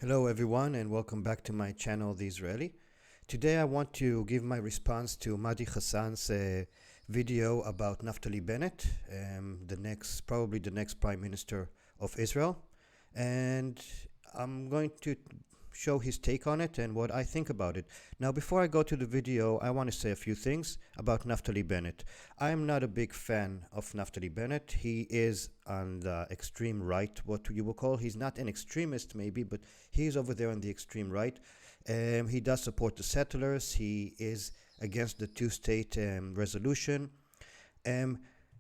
Hello everyone and welcome back to my channel The Israeli. Today I want to give my response to Mehdi Hasan's video about Naftali Bennet, probably the next Prime Minister of Israel, and I'm going to show his take on it and what I think about it. Now, before I go to the video, I want to say a few things about Naftali Bennet. I am not a big fan of Naftali Bennet. He is on the extreme right, what you will call. He's not an extremist, maybe, but he's over there on the extreme right. He does support the settlers. He is against the two-state resolution.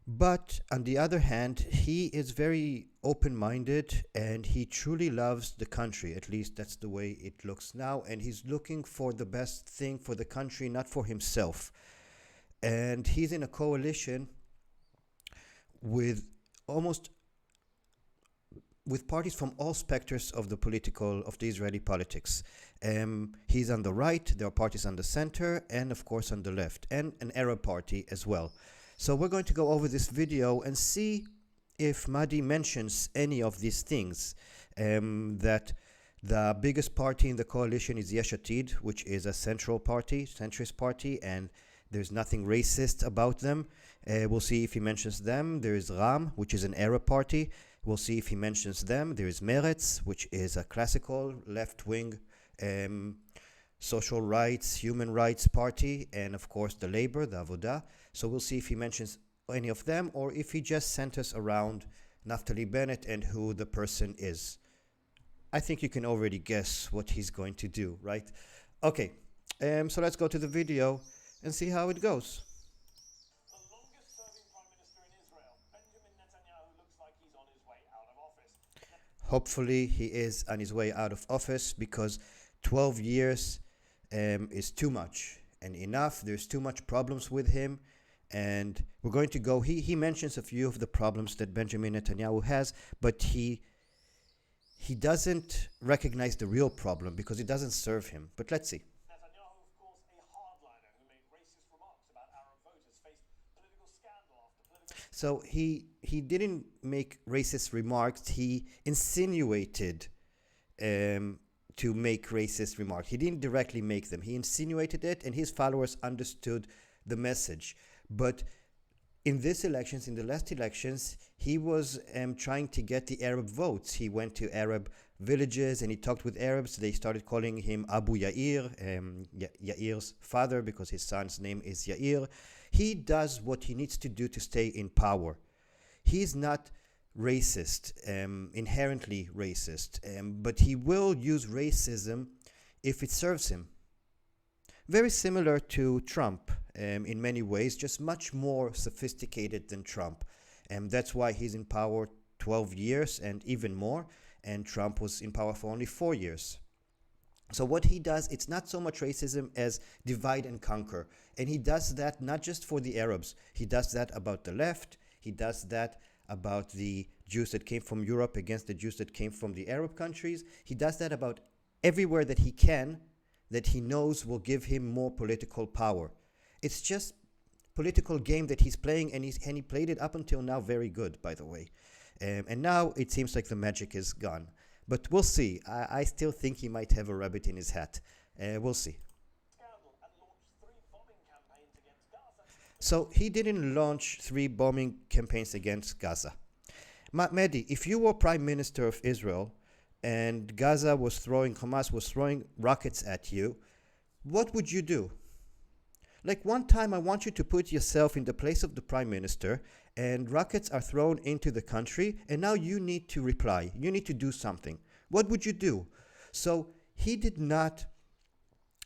But on the other hand, he is very open-minded and he truly loves the country. At least that's the way it looks now. And he's looking for the best thing for the country, not for himself. And he's in a coalition with parties from all specters of the Israeli politics. He's on the right, there are parties on the center, and of course on the left, and an Arab party as well. So we're going to go over this video and see if Mehdi mentions any of these things. That the biggest party in the coalition is Yesh Atid, which is a centrist party, and there's nothing racist about them. We'll see if he mentions them. There is Ram, which is an Arab party. We'll see if he mentions them. There is Meretz, which is a classical left-wing social rights, human rights party, and of course the Labor, the Avodah. So we'll see if he mentions any of them or if he just centers around Naftali Bennet and who the person is. I think you can already guess what he's going to do, right? Okay, so let's go to the video and see how it goes. The longest-serving Prime Minister in Israel, Benjamin Netanyahu, looks like he's on his way out of office. Hopefully he is on his way out of office because 12 years is too much and enough. There's too much problems with him. And we're going to go, he mentions a few of the problems that Benjamin Netanyahu has, but he doesn't recognize the real problem because it doesn't serve him. But let's see. Netanyahu, of course, a hardliner who made racist remarks about Arab voters, faced political scandal after political... So he didn't make racist remarks, he insinuated to make racist remarks. He didn't directly make them, he insinuated it and his followers understood the message. But in the last elections, he was trying to get the Arab votes. He went to Arab villages and he talked with Arabs. They started calling him Abu Yair, Yair's father, because his son's name is Yair. He does what he needs to do to stay in power. He's not racist, inherently racist, but he will use racism if it serves him. Very similar to Trump in many ways, just much more sophisticated than Trump. And that's why he's in power 12 years and even more, and Trump was in power for only 4 years. So what he does, it's not so much racism as divide and conquer. And he does that not just for the Arabs. He does that about the left. He does that about the Jews that came from Europe against the Jews that came from the Arab countries. He does that about everywhere that he can, that he knows will give him more political power. It's just political game that he's playing, and he played it up until now very good, by the way. And now it seems like the magic is gone. But we'll see. I still think he might have a rabbit in his hat. We'll see. Scandal and launched 3 bombing campaigns against Gaza. So he didn't launch 3 bombing campaigns against Gaza. Mehdi, if you were Prime Minister of Israel and Hamas was throwing rockets at you, what would you do? Like one time, I want you to put yourself in the place of the Prime Minister and rockets are thrown into the country and now you need to reply. You need to do something. What would you do? So he did not,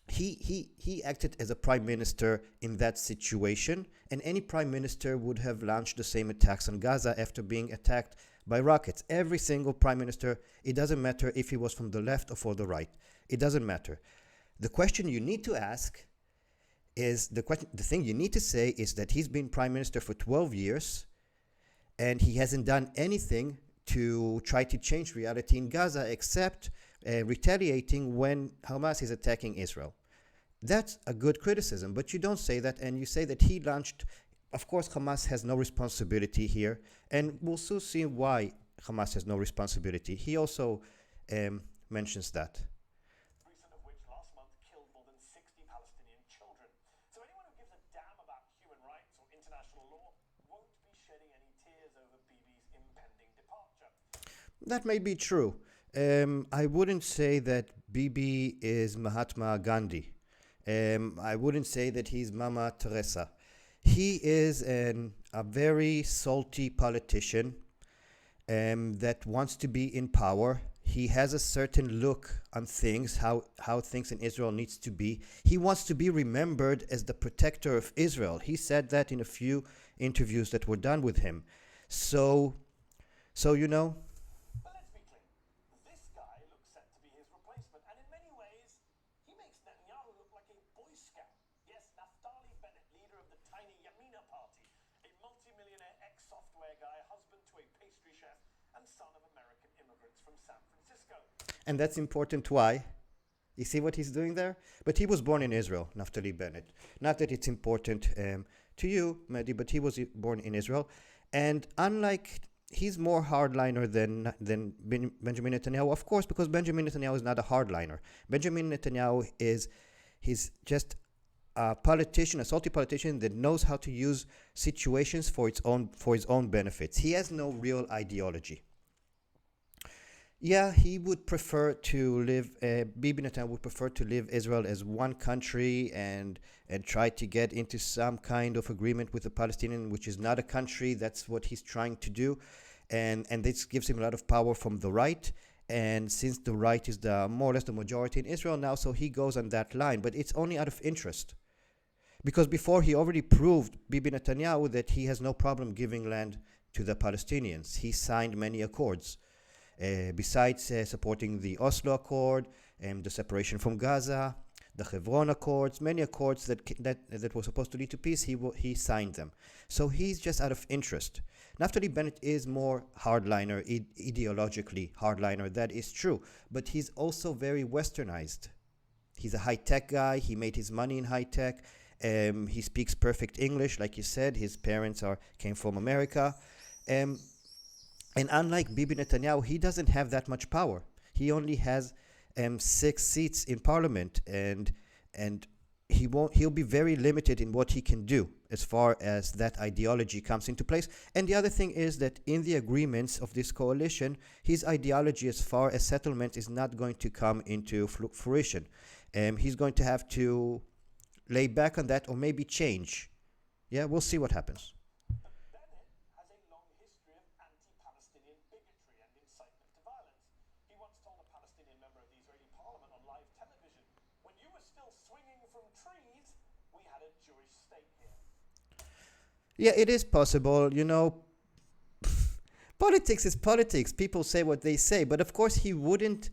he acted as a Prime Minister in that situation, and any Prime Minister would have launched the same attacks on Gaza after being attacked by rockets. Every single Prime Minister, it doesn't matter if he was from the left or for the right. It doesn't matter. The question you need to ask is, the thing you need to say is that he's been Prime Minister for 12 years and he hasn't done anything to try to change reality in Gaza except retaliating when Hamas is attacking Israel. That's a good criticism, but you don't say that, and you say that he launched. Of course, Hamas has no responsibility here, and we'll soon see why Hamas has no responsibility. He also mentions that. recent of which last month killed more than 60 Palestinian children. So anyone who gives a damn about human rights or international law won't be shedding any tears over Bibi's impending departure. That may be true. I wouldn't say that Bibi is Mahatma Gandhi. I wouldn't say that he's Mama Teresa. He is a very salty politician that wants to be in power. He has a certain look on things, how things in Israel needs to be. He wants to be remembered as the protector of Israel. He said that in a few interviews that were done with him. So you know, But let's be clear, this guy looks set to be his replacement, and in many ways, he makes Netanyahu look like a Boy Scout. Yes, Naftali Bennet, leader of the tiny Yamina party, a multi-millionaire ex-software guy, husband to a pastry chef, and son of American immigrants from San Francisco. and that's important. Why? You see what he's doing there? But he was born in Israel, Naftali Bennett. Not that it's important to you, Mehdi, but he was born in Israel. And unlike, he's more hardliner than Benjamin Netanyahu, of course, because Benjamin Netanyahu is not a hardliner. Benjamin Netanyahu he's just a politician, a salty politician that knows how to use situations for his own benefits. He has no real ideology. Yeah, he would prefer to live. Bibi Netanyahu would prefer to live Israel as one country and try to get into some kind of agreement with the Palestinian, which is not a country. That's what he's trying to do, and this gives him a lot of power from the right. And since the right is the more or less the majority in Israel now, so he goes on that line. But it's only out of interest, because before he already proved, Bibi Netanyahu, that he has no problem giving land to the Palestinians. He signed many accords. Besides supporting the Oslo Accord and the separation from Gaza, the Hebron Accords, many accords that were supposed to lead to peace, he signed them. So he's just out of interest. Naftali Bennett is more hardliner, ideologically hardliner, that is true, but he's also very westernized. He's a high-tech guy. He made his money in high-tech. He speaks perfect English, like you said. His parents came from America. And unlike Bibi Netanyahu, he doesn't have that much power. He only has 6 seats in parliament, and he'll be very limited in what he can do as far as that ideology comes into place. And the other thing is that in the agreements of this coalition, his ideology as far as settlement is not going to come into fruition. He's going to have to lay back on that or maybe change. Yeah, we'll see what happens. Bennett has a long history of anti-Palestinian bigotry and incitement to violence. He once told a Palestinian member of the Israeli parliament on live television, "When you were still swinging from trees, we had a Jewish state here." Yeah, it is possible. Politics is politics. People say what they say, but of course he wouldn't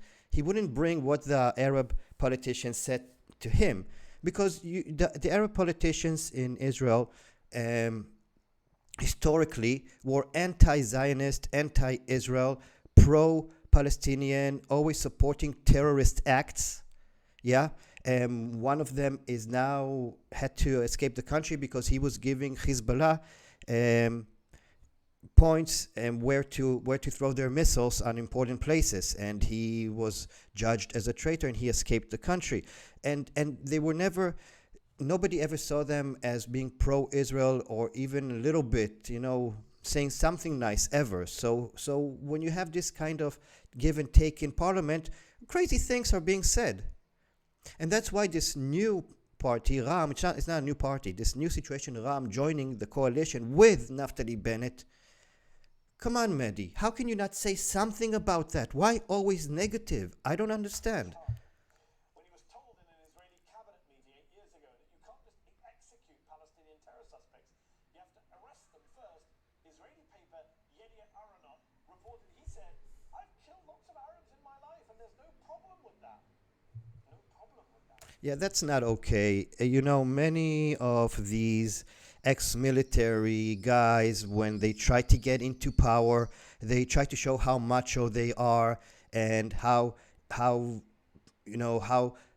bring what the Arab politicians said to him, because the Arab politicians in Israel historically were anti-Zionist, anti-Israel, pro-Palestinian, always supporting terrorist acts. Yeah. One of them is now had to escape the country because he was giving Hezbollah points and where to throw their missiles on important places, and he was judged as a traitor and he escaped the country. And they were never, nobody ever saw them as being pro-Israel or even a little bit, saying something nice ever. So when you have this kind of give and take in parliament, crazy things are being said. And that's why this new party, Ram, it's not a new party, this new situation, Ram joining the coalition with Naftali Bennett. Come on, Mehdi, how can you not say something about that? Why always negative? I don't understand. When he was told in an Israeli cabinet meeting 8 years ago that you can't just execute Palestinian terror suspects, you have to arrest them first, Israeli paper Yediot Aharonot reported, he said, "I've killed lots of Arabs in my life and there's no problem with that." No problem with that. Yeah, that's not okay. Many of these ex-military guys, when they try to get into power, they try to show how macho they are and how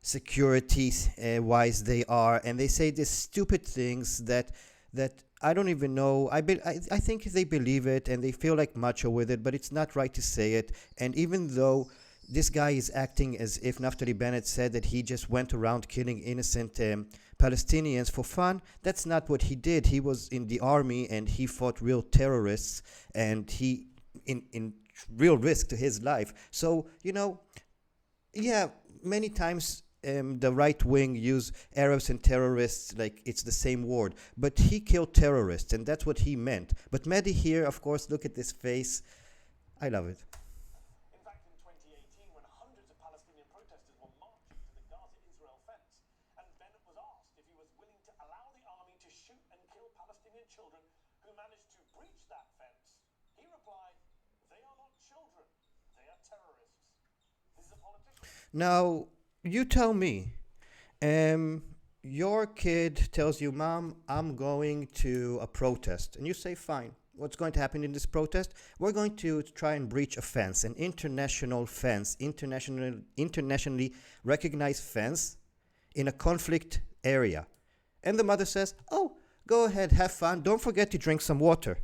security wise they are, and they say these stupid things that I don't even know. I think they believe it and they feel like macho with it, but it's not right to say it. And even though this guy is acting as if Naftali Bennett said that he just went around killing innocent Palestinians for fun. That's not what he did. He was in the army and he fought real terrorists, and he in real risk to his life. So, yeah, many times the right wing use Arabs and terrorists like it's the same word, but he killed terrorists, and that's what he meant. But Mehdi here, of course, look at this face. I love it. In fact, in 2018, when hundreds of Palestinian protesters were marching to the Gaza-Israel fence, and Bennett was asked if he was willing to allow the army to shoot and kill Palestinian children who managed to breach that fence, he replied, "They are not children, they are terrorists." This is a politician. Now, you tell me, your kid tells you, Mom, I'm going to a protest. And you say, fine. What's going to happen in this protest? We're going to try and breach a fence, an international fence, internationally recognized fence in a conflict area. And the mother says, oh, go ahead, have fun. Don't forget to drink some water.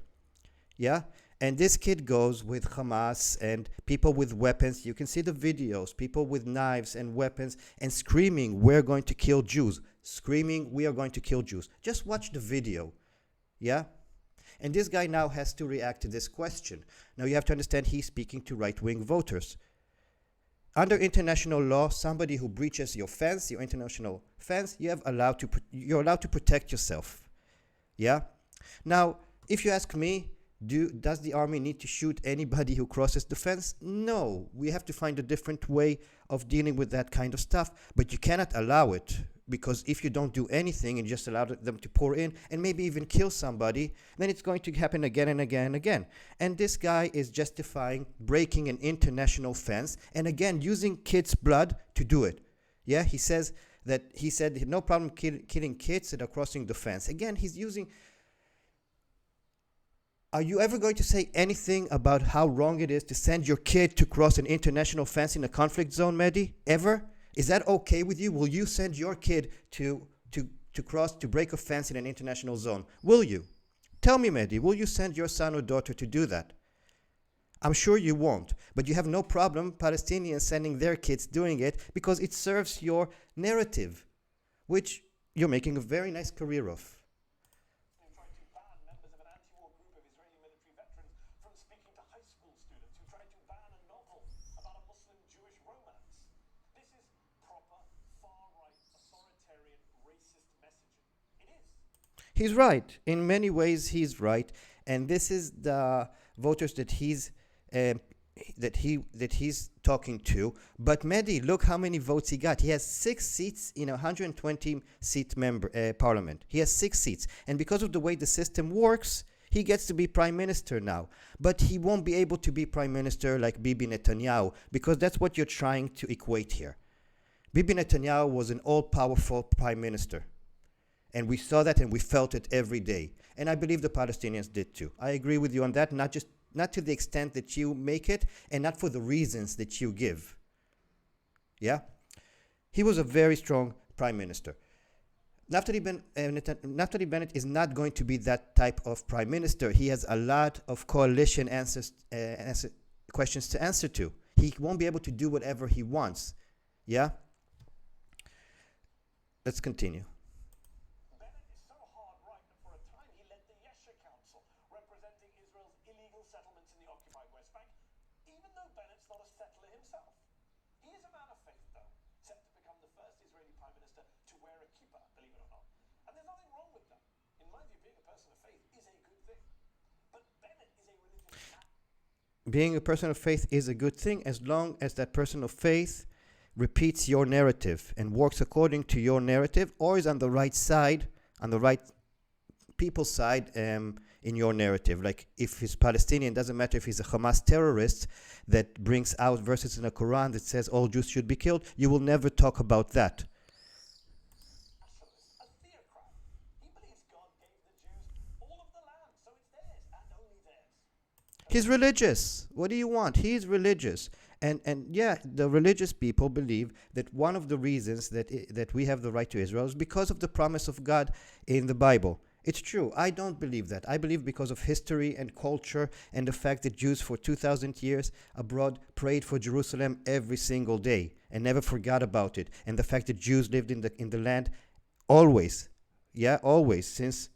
Yeah? And this kid goes with Hamas and people with weapons. You can see the videos, people with knives and weapons and screaming, we're going to kill Jews. Screaming, we are going to kill Jews. Just watch the video. Yeah? And this guy now has to react to this question. Now you have to understand he's speaking to right-wing voters. Under international law, somebody who breaches your fence, your international fence, you're allowed to protect yourself. Yeah? Now, if you ask me, does the army need to shoot anybody who crosses the fence? No. We have to find a different way of dealing with that kind of stuff. But you cannot allow it, because if you don't do anything and just allow them to pour in and maybe even kill somebody, then it's going to happen again and again and again. And this guy is justifying breaking an international fence and again using kids' blood to do it. Yeah, he said no problem killing kids that are crossing the fence. Again, he's using... Are you ever going to say anything about how wrong it is to send your kid to cross an international fence in a conflict zone, Mehdi? Ever? Is that okay with you? Will you send your kid to break a fence in an international zone? Will you? Tell me, Mehdi, will you send your son or daughter to do that? I'm sure you won't, but you have no problem Palestinians sending their kids doing it because it serves your narrative, which you're making a very nice career of. He's right. In many ways, he's right, and this is the voters that he's talking to. But Mehdi, look how many votes he got. He has 6 seats in a 120-seat parliament. He has 6 seats, and because of the way the system works, he gets to be prime minister now. But he won't be able to be prime minister like Bibi Netanyahu, because that's what you're trying to equate here. Bibi Netanyahu was an all-powerful prime minister. And we saw that and we felt it every day. And I believe the Palestinians did too. I agree with you on that, not to the extent that you make it and not for the reasons that you give. Yeah? He was a very strong prime minister. Naftali Bennett is not going to be that type of prime minister. He has a lot of coalition questions to answer to. He won't be able to do whatever he wants. Yeah? Let's continue. Being a person of faith is a good thing as long as that person of faith repeats your narrative and works according to your narrative, or is on the right side, on the right people's side in your narrative. Like if he's Palestinian, doesn't matter if he's a Hamas terrorist that brings out verses in the Quran that says all Jews should be killed, you will never talk about that. He's religious. What do you want? He's religious. And yeah, the religious people believe that one of the reasons that we have the right to Israel is because of the promise of God in the Bible. It's true. I don't believe that. I believe because of history and culture and the fact that Jews for 2,000 years abroad prayed for Jerusalem every single day and never forgot about it. And the fact that Jews lived in the land always. Yeah, always.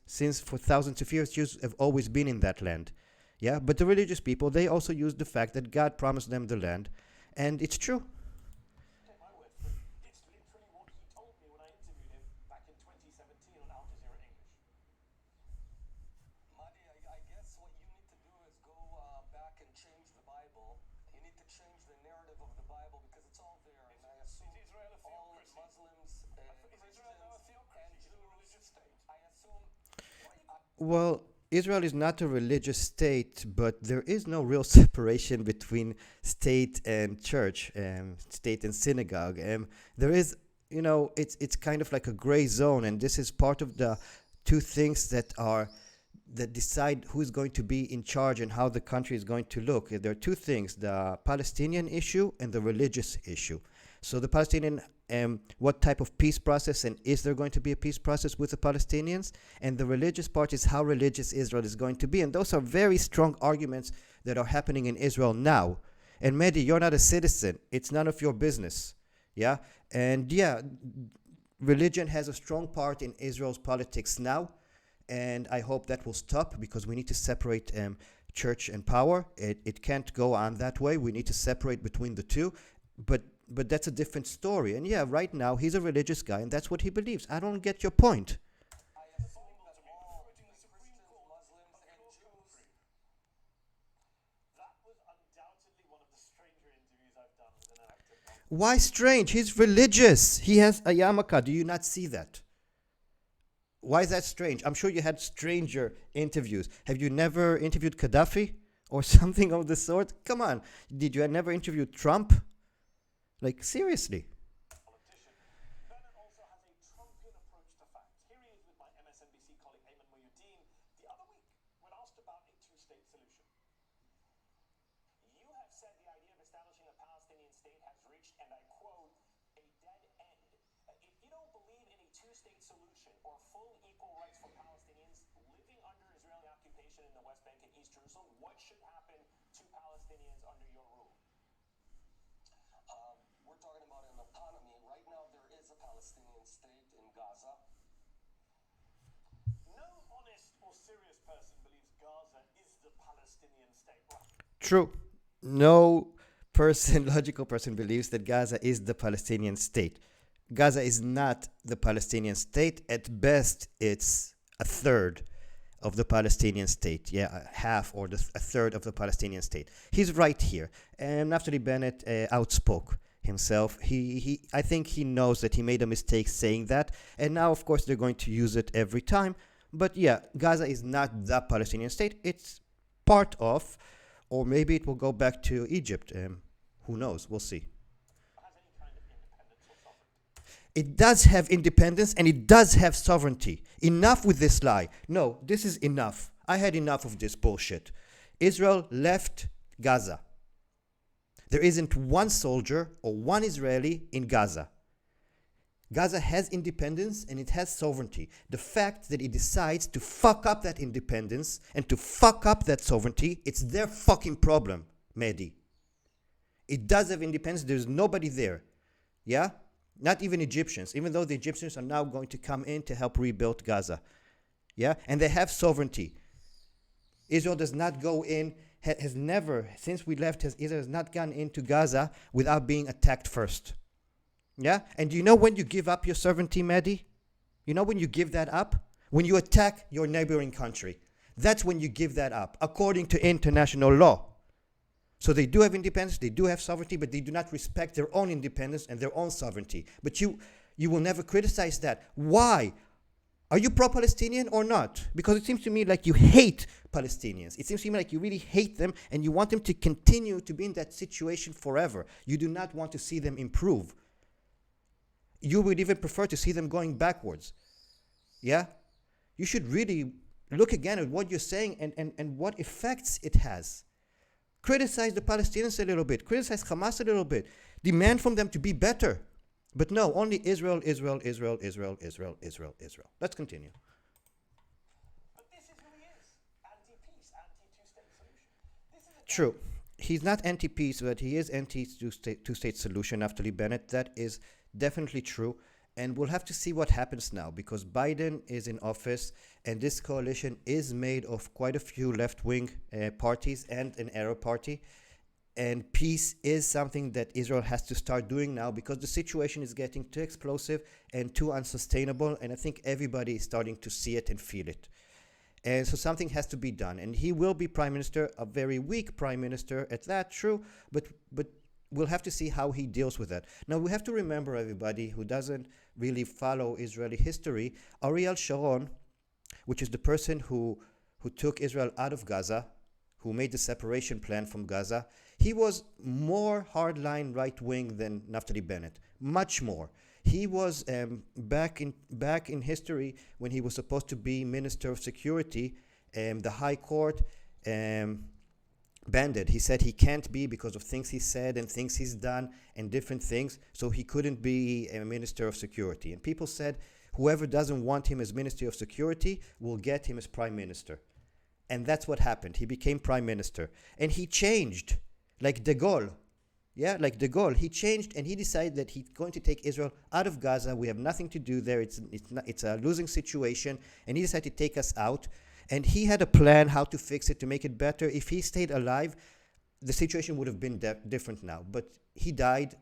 Since for thousands of years, Jews have always been in that land. Yeah, but the religious people, they also use the fact that God promised them the land. And it's true. Take my word for it. It's literally what he told me when I interviewed him back in 2017 on Al Jazeera English. Madi, I guess what you need to do is go back and change the Bible. You need to change the narrative of the Bible because it's all there. And I assume Is Israel a all theocracy? Muslims and Is Israel now a Christians theocracy? Is and it a religious Jews, state? I assume. Well, Israel is not a religious state, but there is no real separation between state and church, state and synagogue. There is, it's kind of like a gray zone, and this is part of the two things that decide who is going to be in charge and how the country is going to look. There are two things: the Palestinian issue and the religious issue. So the Palestinian, what type of peace process, and is there going to be a peace process with the Palestinians? And the religious part is how religious Israel is going to be. And those are very strong arguments that are happening in Israel now. And Mehdi, you're not a citizen. It's none of your business. Yeah? And yeah, religion has a strong part in Israel's politics now. And I hope that will stop because we need to separate church and power. It can't go on that way. We need to separate between the two. But that's a different story. And yeah, right now he's a religious guy and that's what he believes. I don't get your point. I assume that all Christians, Muslims, and Jews. That was undoubtedly one of the stranger interviews I've done with an active Muslim. Why strange? He's religious. He has a yarmulke. Do you not see that? Why is that strange? I'm sure you had stranger interviews. Have you never interviewed Gaddafi or something of the sort? Come on. Did you never interview Trump? Like, seriously. Politician. Bennett also has a Trumpian approach to facts. Here he is with my MSNBC colleague Ayman Muhyiddin the other week when asked about a two-state solution. You have said the idea of establishing a Palestinian state has reached, and I quote, a dead end. If you don't believe in a two-state solution or full equal rights for Palestinians living under Israeli occupation in the West Bank and East Jerusalem, what should happen to Palestinians under your rule? We're talking about an autonomy. Right now, there is a Palestinian state in Gaza. No honest or serious person believes Gaza is the Palestinian state. True. No person, logical person, believes that Gaza is the Palestinian state. Gaza is not the Palestinian state. At best, it's a third of the Palestinian state. Yeah, half or a third of the Palestinian state. He's right here. And Naftali Bennet outspoke himself. I think he knows that he made a mistake saying that. And now, of course, they're going to use it every time. But yeah, Gaza is not the Palestinian state. It's part of, or maybe it will go back to Egypt. Who knows? We'll see. Has any kind of independence or sovereignty? It does have independence and it does have sovereignty. Enough with this lie. No, this is enough. I had enough of this bullshit. Israel left Gaza. There isn't one soldier or one Israeli in Gaza. Gaza has independence and it has sovereignty. The fact that it decides to fuck up that independence and to fuck up that sovereignty, it's their fucking problem, Mehdi. It does have independence. There's nobody there. Yeah? Not even Egyptians, even though the Egyptians are now going to come in to help rebuild Gaza. Yeah? And they have sovereignty. Israel does not go in, has never, since we left, Israel has not gone into Gaza without being attacked first. Yeah? And do you know when you give up your sovereignty, Mehdi? You know when you give that up? When you attack your neighboring country. That's when you give that up, according to international law. So they do have independence, they do have sovereignty, but they do not respect their own independence and their own sovereignty. But you will never criticize that. Why? Are you pro-Palestinian or not? Because it seems to me like you hate Palestinians. It seems to me like you really hate them and you want them to continue to be in that situation forever. You do not want to see them improve. You would even prefer to see them going backwards. Yeah? You should really look again at what you're saying and what effects it has. Criticize the Palestinians a little bit. Criticize Hamas a little bit. Demand from them to be better. But no, only Israel, Israel, Israel, Israel, Israel, Israel, Israel. Let's continue. True. He's not anti-peace, but he is anti-two-state solution. Naftali Bennett. That is definitely true, and we'll have to see what happens now because Biden is in office, and this coalition is made of quite a few left-wing parties and an Arab party. And peace is something that Israel has to start doing now because the situation is getting too explosive and too unsustainable. And I think everybody is starting to see it and feel it. And so something has to be done. And he will be prime minister, a very weak prime minister at that, true, but we'll have to see how he deals with that. Now we have to remember, everybody who doesn't really follow Israeli history, Ariel Sharon, which is the person who took Israel out of Gaza, who made the separation plan from Gaza, he was more hardline right-wing than Naftali Bennett, much more. He was back in history when he was supposed to be Minister of Security. The High Court banned it. He said he can't be because of things he said and things he's done and different things, so he couldn't be a Minister of Security. And people said whoever doesn't want him as Minister of Security will get him as Prime Minister. And that's what happened. He became Prime Minister. And he changed, like de Gaulle. Yeah, like de Gaulle. He changed and he decided that he's going to take Israel out of Gaza. We have nothing to do there. It's a losing situation. And he decided to take us out. And he had a plan how to fix it, to make it better. If he stayed alive, the situation would have been different now. But he died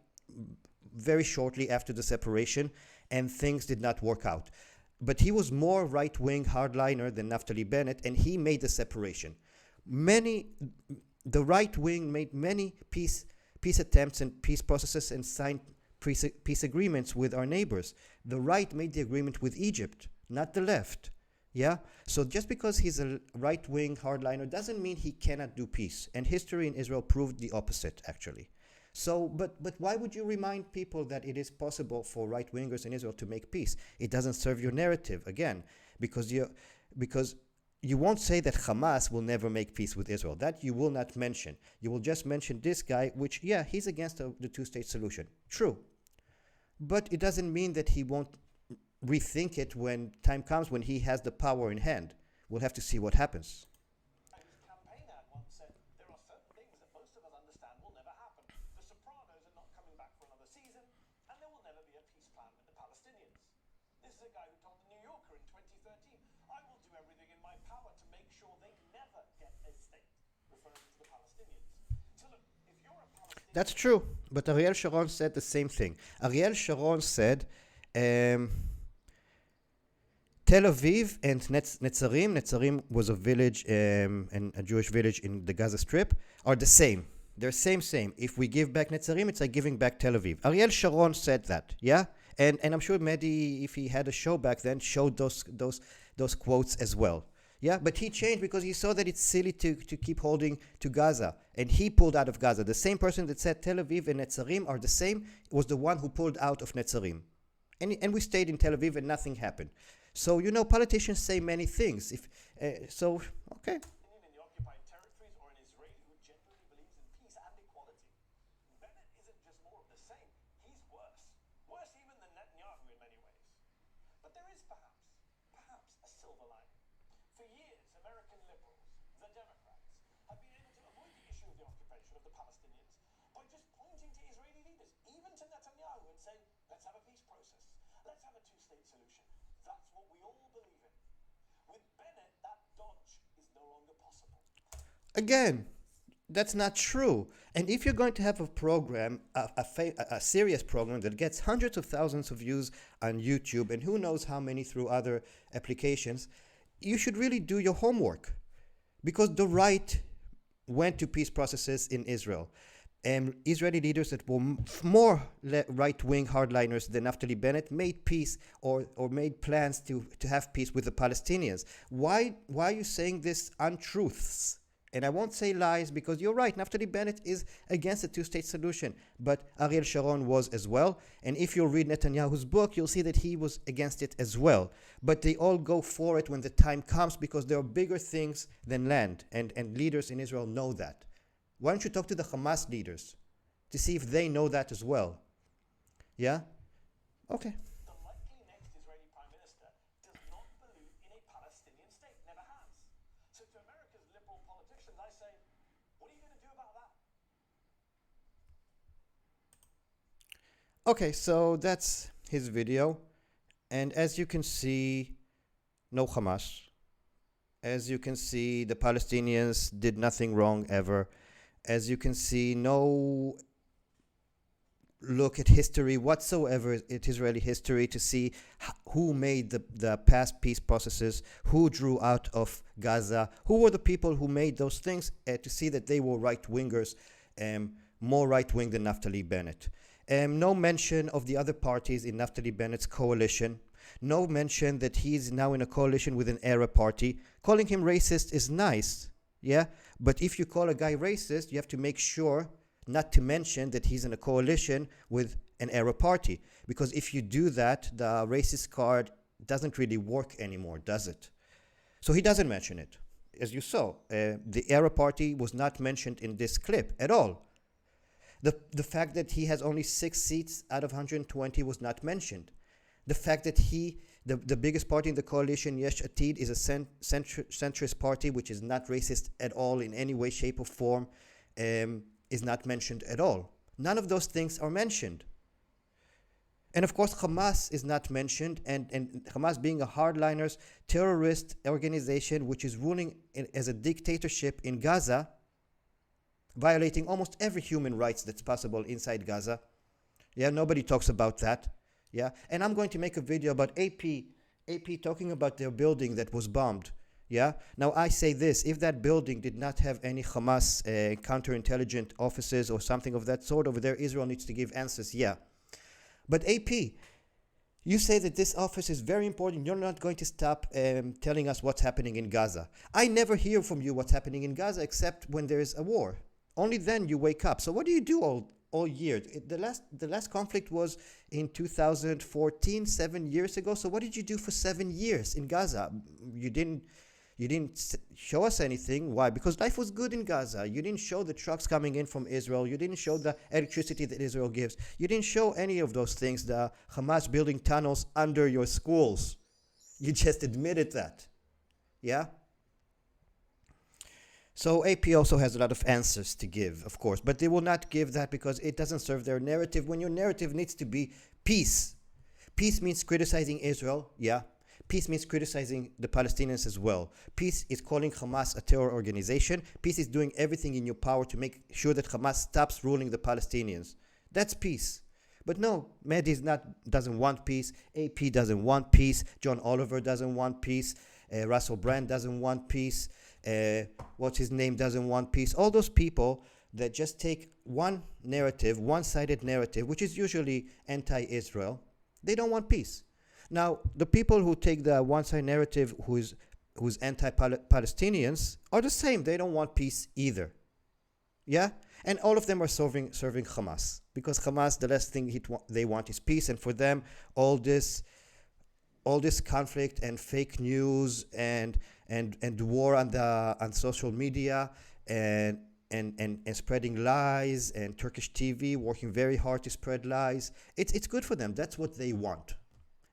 very shortly after the separation, and things did not work out. But he was more right-wing hardliner than Naftali Bennett, and he made the separation. The right wing made many peace attempts and peace processes and signed peace agreements with our neighbors. The right made the agreement with Egypt, not the left. Yeah? So just because he's a right-wing hardliner doesn't mean he cannot do peace. And history in Israel proved the opposite, actually. So, but why would you remind people that it is possible for right-wingers in Israel to make peace? It doesn't serve your narrative, again, because you won't say that Hamas will never make peace with Israel. That you will not mention. You will just mention this guy, which, yeah, he's against the two-state solution. True. But it doesn't mean that he won't rethink it when time comes, when he has the power in hand. We'll have to see what happens. His campaign ad once said, there are certain things that most of us understand will never happen. The Sopranos are not coming back for another season, and there will never be a peace plan with the Palestinians. This is a guy who told the New Yorker in 2013, I will do everything in my power to make sure they never get a state, referring to the Palestinians. So look, if you're a Palestinian... That's true, but Ariel Sharon said the same thing. Ariel Sharon said... Tel Aviv and Netzarim was a village, and a Jewish village in the Gaza Strip, are the same. They're same. If we give back Netzarim, it's like giving back Tel Aviv. Ariel Sharon said that, yeah? And I'm sure Mehdi, if he had a show back then, showed those quotes as well. Yeah, but he changed because he saw that it's silly to keep holding to Gaza. And he pulled out of Gaza. The same person that said Tel Aviv and Netzarim are the same was the one who pulled out of Netzarim. And we stayed in Tel Aviv and nothing happened. So, politicians say many things. Okay. In the occupied territories or an Israeli who genuinely believes in peace and equality. Bennett isn't just more of the same, he's worse. Worse even than Netanyahu in many ways. But there is perhaps a silver lining. For years, American liberals, the Democrats, have been able to avoid the issue of the occupation of the Palestinians by just pointing to Israeli leaders, even to Netanyahu, and saying, let's have a peace process. Let's have a two-state solution. That's what we all believe in. With Bennett, that dodge is no longer possible. Again, that's not true. And if you're going to have a program, a serious program that gets hundreds of thousands of views on YouTube and who knows how many through other applications, you should really do your homework. Because the right went to peace processes in Israel. And Israeli leaders that were more right-wing hardliners than Naftali Bennett made peace or made plans to have peace with the Palestinians. Why are you saying this untruths? And I won't say lies because you're right, Naftali Bennett is against the two-state solution, but Ariel Sharon was as well. And if you read Netanyahu's book, you'll see that he was against it as well. But they all go for it when the time comes because there are bigger things than land, and leaders in Israel know that. Why don't you talk to the Hamas leaders to see if they know that as well? Yeah? Okay. The likely next Israeli Prime Minister does not believe in a Palestinian state, never has. So to America's liberal politicians, I say, what are you going to Okay, so that's his video. And as you can see, no Hamas. As you can see, the Palestinians did nothing wrong ever. As you can see, no look at history whatsoever, at Israeli history, to see who made the past peace processes, who drew out of Gaza, who were the people who made those things, to see that they were right-wingers, more right-wing than Naftali Bennett. No mention of the other parties in Naftali Bennett's coalition. No mention that he's now in a coalition with an Arab party. Calling him racist is nice, yeah? But if you call a guy racist, you have to make sure not to mention that he's in a coalition with an Arab party. Because if you do that, the racist card doesn't really work anymore, does it? So he doesn't mention it. As you saw, the Arab party was not mentioned in this clip at all. The fact that he has only 6 seats out of 120 was not mentioned. The fact that the biggest party in the coalition, Yesh Atid, is a centrist party, which is not racist at all in any way, shape, or form, is not mentioned at all. None of those things are mentioned. And of course, Hamas is not mentioned, and Hamas being a hardliners terrorist organization which is ruling as a dictatorship in Gaza, violating almost every human rights that's possible inside Gaza. Yeah, nobody talks about that. Yeah, and I'm going to make a video about AP talking about their building that was bombed. Yeah, now I say this: if that building did not have any Hamas counterintelligence offices or something of that sort over there, Israel needs to give answers. Yeah, but AP, you say that this office is very important. You're not going to stop telling us what's happening in Gaza. I never hear from you what's happening in Gaza except when there is a war. Only then you wake up. So what do you do all year? The last conflict was in 2014, 7 years ago. So what did you do for 7 years in Gaza? You didn't show us anything. Why? Because life was good in Gaza. You didn't show the trucks coming in from Israel. You didn't show the electricity that Israel gives. You didn't show any of those things. The Hamas building tunnels under your schools. You just admitted that. Yeah? So AP also has a lot of answers to give, of course, but they will not give that because it doesn't serve their narrative. When your narrative needs to be peace. Peace means criticizing Israel, yeah. Peace means criticizing the Palestinians as well. Peace is calling Hamas a terror organization. Peace is doing everything in your power to make sure that Hamas stops ruling the Palestinians. That's peace. But no, Mehdi doesn't want peace. AP doesn't want peace. John Oliver doesn't want peace. Russell Brand doesn't want peace. What's his name doesn't want peace. All those people that just take one narrative, one-sided narrative, which is usually anti-Israel, they don't want peace. Now, the people who take the one-side narrative who's anti-Palestinians are the same. They don't want peace either. Yeah? And all of them are serving Hamas. Because Hamas, the last thing they want is peace. And for them, all this conflict and fake news and war on social media and spreading lies, and Turkish TV working very hard to spread lies, it's good for them. That's what they want.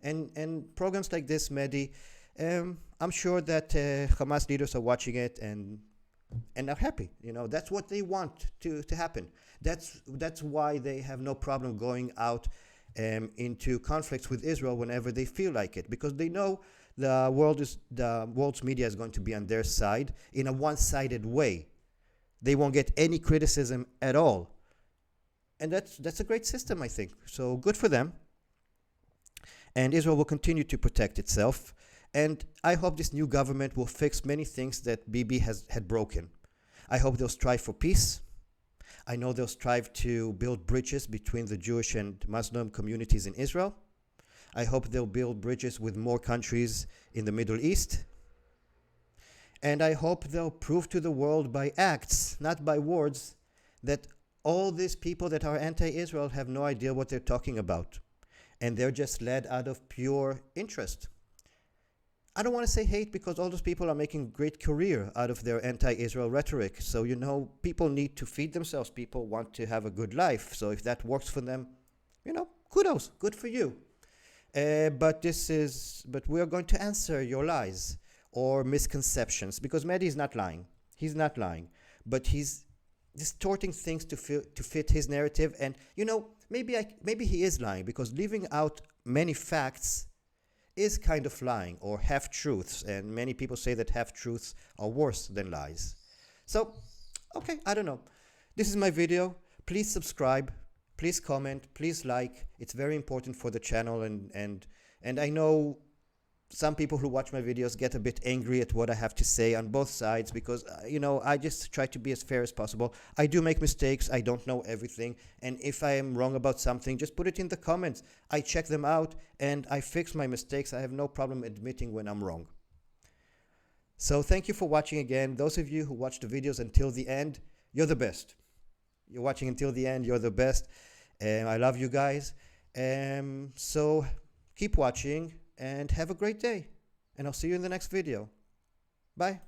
And programs like this, Mehdi, I'm sure that Hamas leaders are watching it and are happy. You know, that's what they want to happen. That's why they have no problem going out into conflicts with Israel whenever they feel like it, because they know the world's media is going to be on their side in a one-sided way. They won't get any criticism at all, and that's a great system, I think. So good for them. And Israel will continue to protect itself. And I hope this new government will fix many things that Bibi had broken. I hope they'll strive for peace. I know they'll strive to build bridges between the Jewish and Muslim communities in Israel. I hope they'll build bridges with more countries in the Middle East. And I hope they'll prove to the world by acts, not by words, that all these people that are anti-Israel have no idea what they're talking about. And they're just led out of pure interest. I don't want to say hate, because all those people are making great career out of their anti-Israel rhetoric. So, you know, people need to feed themselves. People want to have a good life. So if that works for them, you know, kudos, good for you. But we are going to answer your lies or misconceptions, because Mehdi is not lying. He's not lying, but he's distorting things to fit his narrative. And, you know, maybe he is lying, because leaving out many facts is kind of lying, or half-truths, and many people say that half-truths are worse than lies. So, okay, I don't know. This is my video. Please subscribe, please comment, please like. It's very important for the channel, and I know some people who watch my videos get a bit angry at what I have to say on both sides, because I just try to be as fair as possible. I do make mistakes, I don't know everything, and if I am wrong about something, just put it in the comments. I check them out and I fix my mistakes. I have no problem admitting when I'm wrong. So thank you for watching again. Those of you who watch the videos until the end, you're the best. You're watching until the end, you're the best. I love you guys. So keep watching and have a great day. And I'll see you in the next video. Bye.